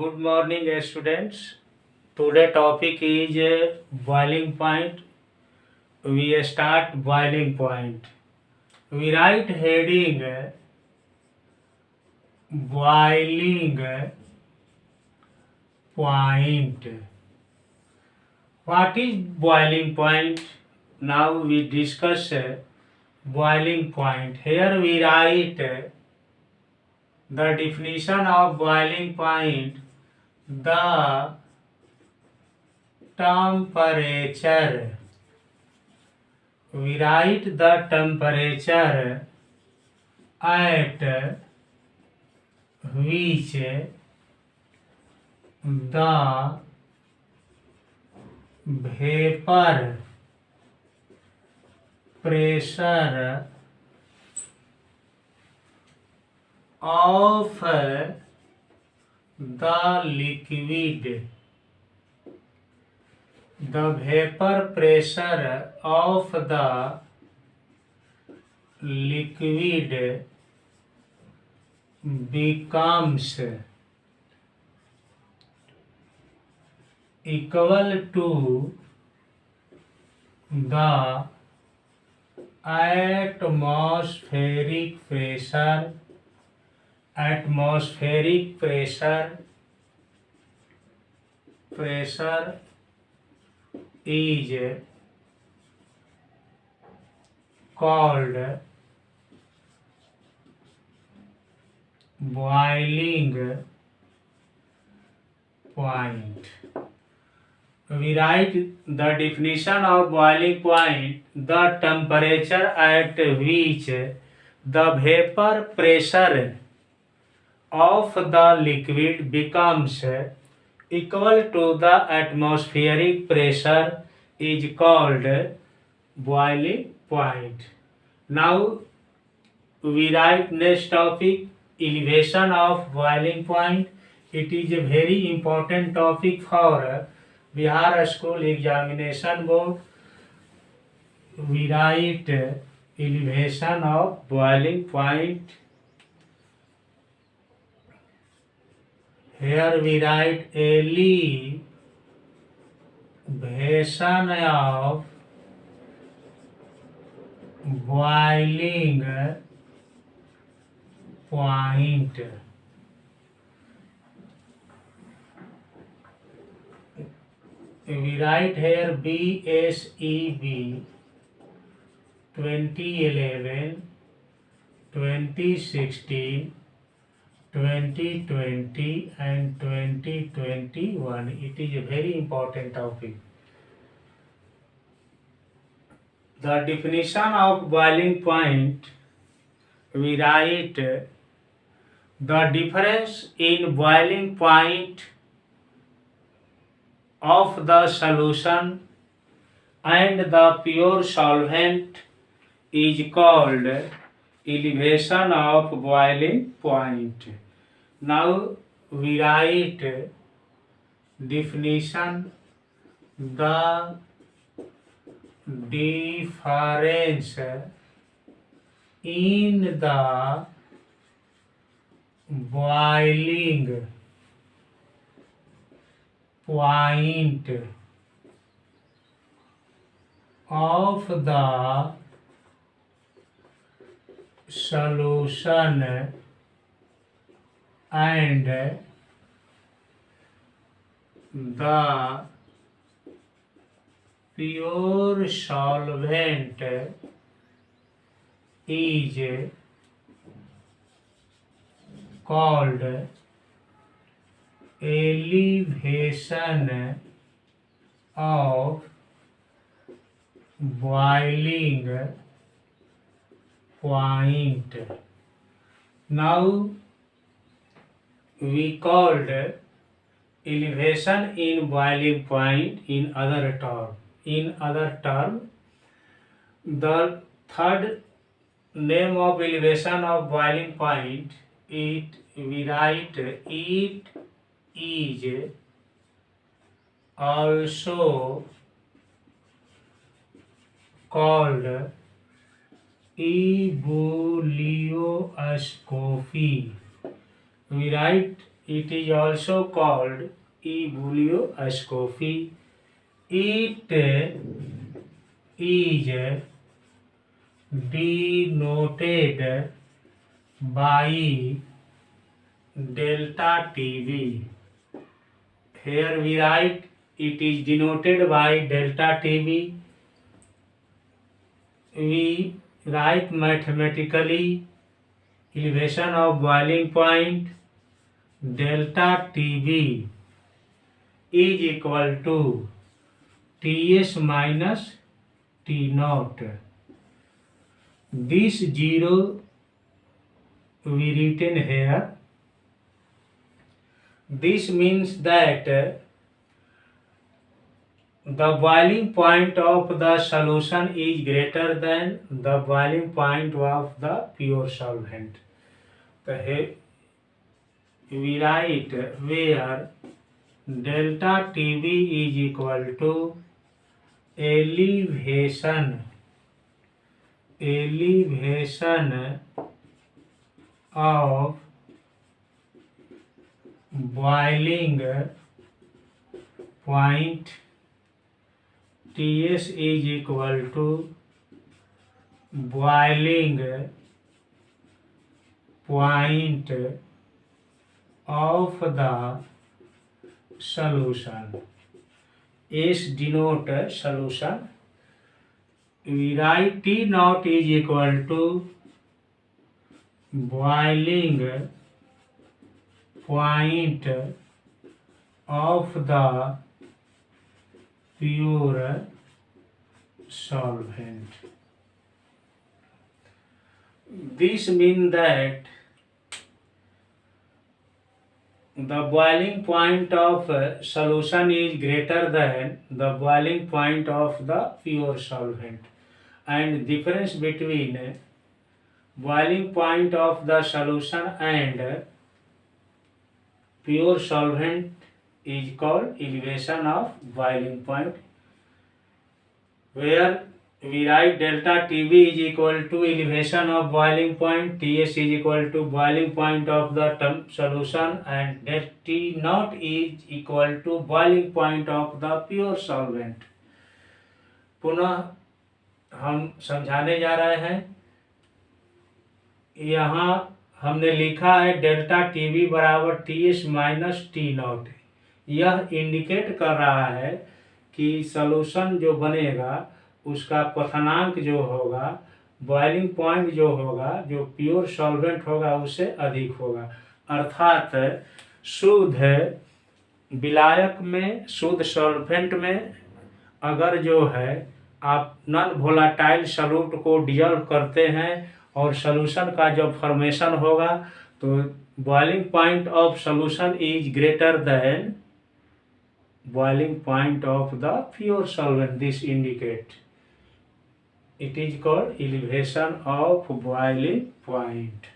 Good morning, students. Today topic is boiling point. We start boiling point. We write heading boiling point. What is boiling point? Now we discuss boiling point. Here we write the definition of boiling point. The temperature. We write the temperature at which the vapor pressure of the liquid. The vapor pressure of the liquid becomes equal to the atmospheric pressure. Atmospheric pressure is called boiling point. We write the definition of boiling point. The temperature at which the vapor pressure of the liquid becomes equal to the atmospheric pressure is called boiling point. Now we write next topic, elevation of boiling point. It is a very important topic for Bihar School Examination Board. We write elevation of boiling point. Here we write elevation of boiling point. We write here BSEB 2011, 2016, 2020 and 2021. It is a very important topic. The definition of boiling point, we write the difference in boiling point of the solution and the pure solvent is called elevation of boiling point. Now we write definition. The difference in the boiling point of the solution and the pure solvent is called elevation of boiling point. Now we called elevation in boiling point in other term. In other term, the third name of elevation of boiling point, we write it is also called ebullioscopy. We write It is also called ebullioscopy. It is denoted by delta TV. Here we write it is denoted by delta TV. We write mathematically elevation of boiling point delta TV is equal to Ts minus T naught. This zero we written here. This means that the boiling point of the solution is greater than the boiling point of the pure solvent. So here we write where delta TV is equal to elevation of boiling point. Ts is equal to boiling point of the solution. S denote solution. We write T naught is equal to boiling point of the pure solvent. This means that the boiling point of solution is greater than the boiling point of the pure solvent, and difference between boiling point of the solution and pure solvent is called elevation of boiling point, where we write delta TV is equal to elevation of boiling point, Ts is equal to boiling point of the solution, and delta T naught is equal to boiling point of the pure solvent. पुनः हम समझाने जा रहे हैं। यहाँ हमने लिखा है डेल्टा टीवी बराबर Ts माइनस टी नॉट। यह इंडिकेट कर रहा है कि सॉल्यूशन जो बनेगा उसका क्वथनांक जो होगा, बॉइलिंग पॉइंट जो होगा, जो प्योर सॉल्वेंट होगा उससे अधिक होगा। अर्थात शुद्ध विलायक में, शुद्ध सॉल्वेंट में अगर जो है आप नॉन वोलेटाइल सॉल्यूट को डिजॉल्व करते हैं और सॉल्यूशन का जब फॉर्मेशन होगा तो boiling point of solution is greater than boiling point of the pure solvent. This indicate it is called elevation of boiling point.